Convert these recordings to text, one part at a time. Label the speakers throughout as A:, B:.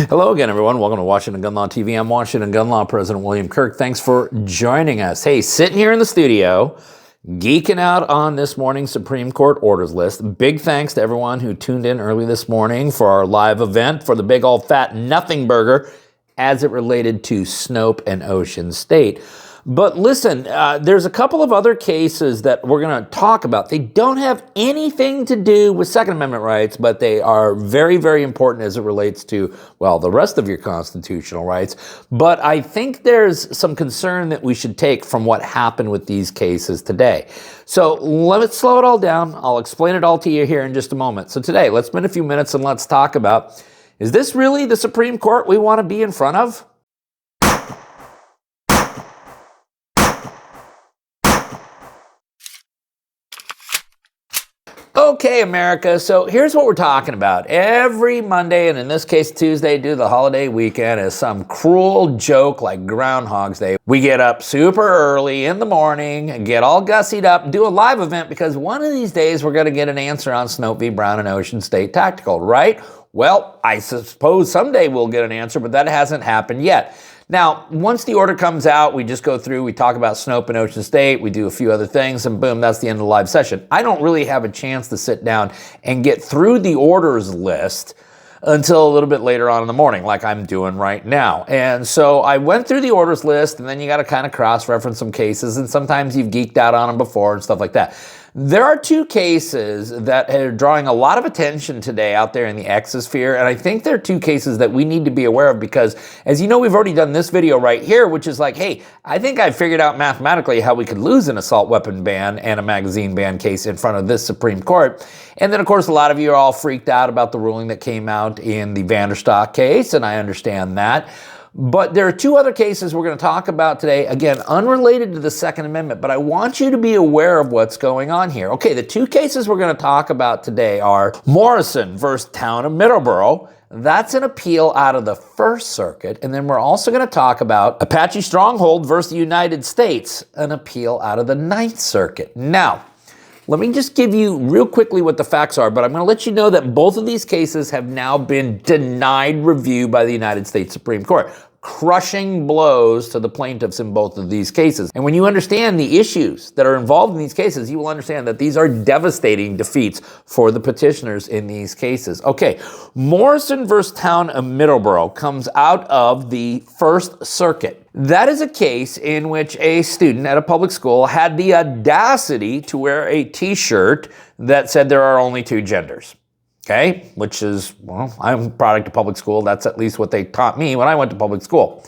A: Hello again, everyone. Welcome to Washington Gun Law TV. I'm Washington Gun Law President William Kirk. Thanks for joining us. Hey, sitting here in the studio, geeking out on this morning's Supreme Court orders list. Big thanks to everyone who tuned in early this morning for our live event for the big old fat nothing burger as it related to Snope and Ocean State. But listen, there's a couple of other cases that we're going to talk about. They don't have anything to do with Second Amendment rights, but they are very, very important as it relates to, well, the rest of your constitutional rights. But I think there's some concern that we should take from what happened with these cases today. So let's slow it all down. I'll explain it all to you here in just a moment. So today, let's spend a few minutes and let's talk about, is this really the Supreme Court we want to be in front of? Okay, America, so here's what we're talking about. Every Monday, and in this case Tuesday, due to the holiday weekend, is some cruel joke like Groundhog's Day. We get up super early in the morning and get all gussied up, do a live event, because one of these days we're going to get an answer on Snope v. Brown and Ocean State Tactical, right? Well, I suppose someday we'll get an answer, but that hasn't happened yet. Now, once the order comes out, we just go through, we talk about Snope and Ocean State, we do a few other things, and boom, that's the end of the live session. I don't really have a chance to sit down and get through the orders list until a little bit later on in the morning, like I'm doing right now. And so I went through the orders list, and then you got to kind of cross-reference some cases, and sometimes you've geeked out on them before and stuff like that. There are two cases that are drawing a lot of attention today out there in the exosphere, and I think they're two cases that we need to be aware of because, as you know, we've already done this video right here, which is like, hey, I think I figured out mathematically how we could lose an assault weapon ban and a magazine ban case in front of this Supreme Court. And then, of course, a lot of you are all freaked out about the ruling that came out in the Vanderstock case, and I understand that. But there are two other cases we're going to talk about today, again, unrelated to the Second Amendment, but I want you to be aware of what's going on here. Okay, the two cases we're going to talk about today are Morrison versus Town of Middleborough. That's an appeal out of the First Circuit. And then we're also going to talk about Apache Stronghold versus the United States, an appeal out of the Ninth Circuit. Now, let me just give you real quickly what the facts are, but I'm going to let you know that both of these cases have now been denied review by the United States Supreme Court. Crushing blows to the plaintiffs in both of these cases. And when you understand the issues that are involved in these cases, you will understand that these are devastating defeats for the petitioners in these cases. Okay, Morrison versus Town of Middleborough comes out of the First Circuit. That is a case in which a student at a public school had the audacity to wear a t-shirt that said there are only two genders. Okay, which is, well, I'm a product of public school. That's at least what they taught me when I went to public school.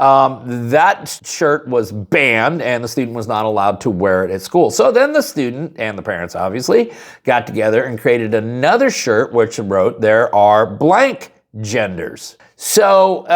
A: That shirt was banned and the student was not allowed to wear it at school. So then the student and the parents obviously got together and created another shirt which wrote there are blank genders. So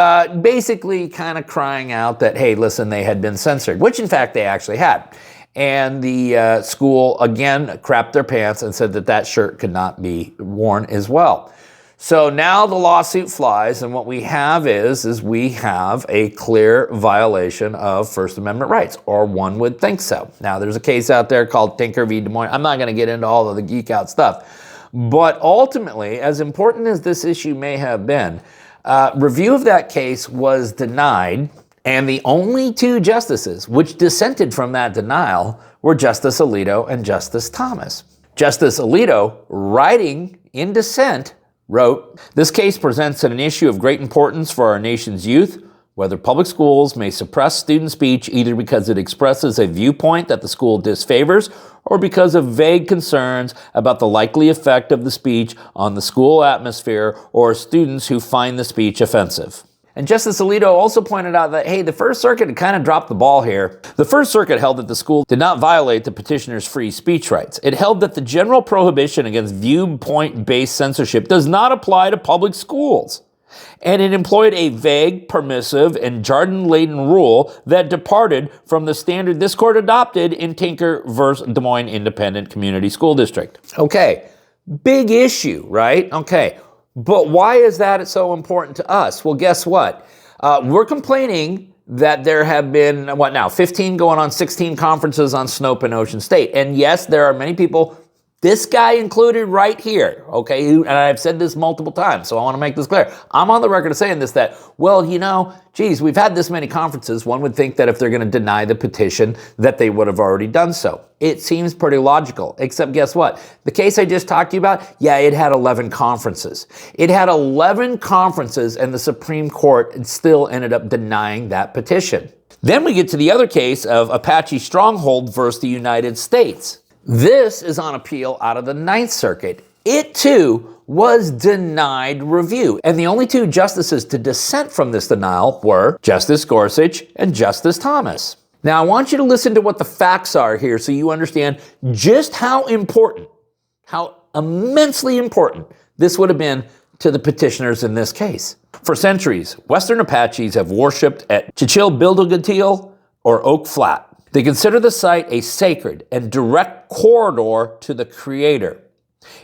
A: basically kind of crying out that, hey, listen, they had been censored, which in fact they actually had. And the school, again, crapped their pants and said that that shirt could not be worn as well. So now the lawsuit flies, and what we have is we have a clear violation of First Amendment rights, or one would think so. Now, there's a case out there called Tinker v. Des Moines. I'm not going to get into all of the geek out stuff. But ultimately, as important as this issue may have been, review of that case was denied. And the only two justices which dissented from that denial were Justice Alito and Justice Thomas. Justice Alito, writing in dissent, wrote, "This case presents an issue of great importance for our nation's youth, whether public schools may suppress student speech either because it expresses a viewpoint that the school disfavors or because of vague concerns about the likely effect of the speech on the school atmosphere or students who find the speech offensive." And Justice Alito also pointed out that, hey, the First Circuit had kind of dropped the ball here. The First Circuit held that the school did not violate the petitioner's free speech rights. It held that the general prohibition against viewpoint-based censorship does not apply to public schools. And it employed a vague, permissive, and jargon-laden rule that departed from the standard this court adopted in Tinker versus Des Moines Independent Community School District. Okay, big issue, right? Okay. But why is that so important to us? Well, guess what? We're complaining that there have been, 15 going on 16 conferences on Snope and Ocean State. And yes, there are many people This guy included right here, okay? And I've said this multiple times, so I want to make this clear. I'm on the record of saying this, that, well, you know, geez, we've had this many conferences. One would think that if they're going to deny the petition, that they would have already done so. It seems pretty logical, except guess what? The case I just talked to you about, yeah, it had 11 conferences. It had 11 conferences, and the Supreme Court still ended up denying that petition. Then we get to the other case of Apache Stronghold versus the United States. This is on appeal out of the Ninth Circuit. It, too, was denied review. And the only two justices to dissent from this denial were Justice Gorsuch and Justice Thomas. Now, I want you to listen to what the facts are here so you understand just how important, how immensely important this would have been to the petitioners in this case. For centuries, Western Apaches have worshipped at Chichilbildogatil or Oak Flat. They consider the site a sacred and direct corridor to the Creator.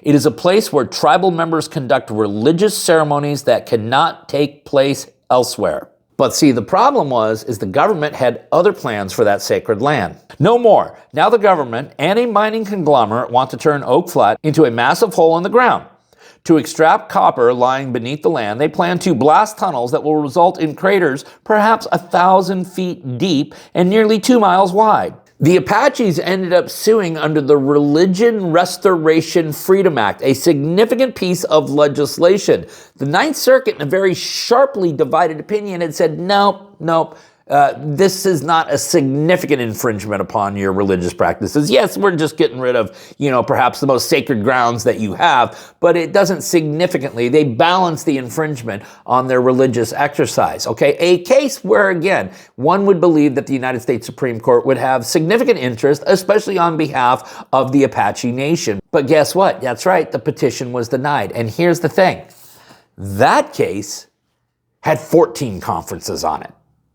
A: It is a place where tribal members conduct religious ceremonies that cannot take place elsewhere. But see, the problem is the government had other plans for that sacred land. No more. Now the government and a mining conglomerate want to turn Oak Flat into a massive hole in the ground. To extract copper lying beneath the land, they plan to blast tunnels that will result in craters perhaps 1,000 feet deep and nearly 2 miles wide. The Apaches ended up suing under the Religion Restoration Freedom Act, a significant piece of legislation. The Ninth Circuit, in a very sharply divided opinion, had said, nope. This is not a significant infringement upon your religious practices. Yes, we're just getting rid of, perhaps the most sacred grounds that you have, but it doesn't significantly. They balance the infringement on their religious exercise, okay? A case where, again, one would believe that the United States Supreme Court would have significant interest, especially on behalf of the Apache Nation. But guess what? That's right, the petition was denied. And here's the thing. That case had 14 conferences on it.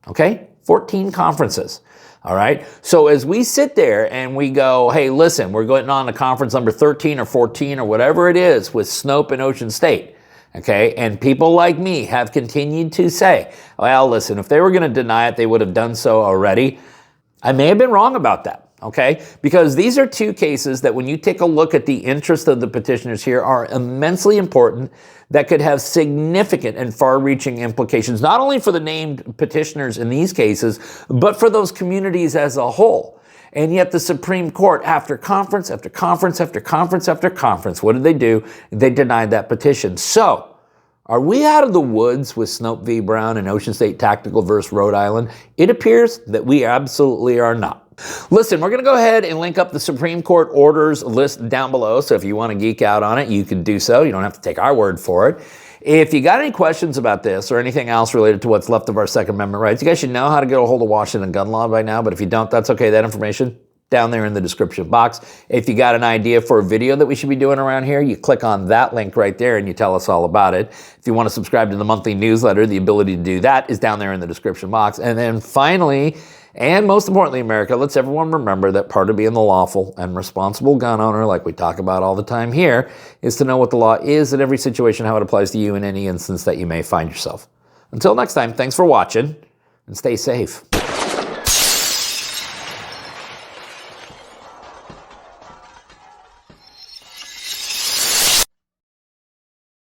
A: Okay? 14 conferences. All right? So as we sit there and we go, hey, listen, we're going on to conference number 13 or 14 or whatever it is with Snope and Ocean State. Okay? And people like me have continued to say, well, listen, if they were going to deny it, they would have done so already. I may have been wrong about that. Okay? Because these are two cases that when you take a look at the interest of the petitioners here are immensely important, that could have significant and far-reaching implications, not only for the named petitioners in these cases, but for those communities as a whole. And yet the Supreme Court, after conference after conference after conference after conference, what did they do? They denied that petition. So, are we out of the woods with Snope v. Brown and Ocean State Tactical versus Rhode Island? It appears that we absolutely are not. Listen, we're going to go ahead and link up the Supreme Court orders list down below, so if you want to geek out on it, you can do so. You don't have to take our word for it. If you got any questions about this or anything else related to what's left of our Second Amendment rights, you guys should know how to get a hold of Washington gun law by now, but if you don't, that's okay. That information down there in the description box. If you got an idea for a video that we should be doing around here, you click on that link right there and you tell us all about it. If you want to subscribe to the monthly newsletter, the ability to do that is down there in the description box. And then finally, and most importantly, America, let's everyone remember that part of being the lawful and responsible gun owner, like we talk about all the time here, is to know what the law is in every situation, how it applies to you in any instance that you may find yourself. Until next time, thanks for watching and stay safe.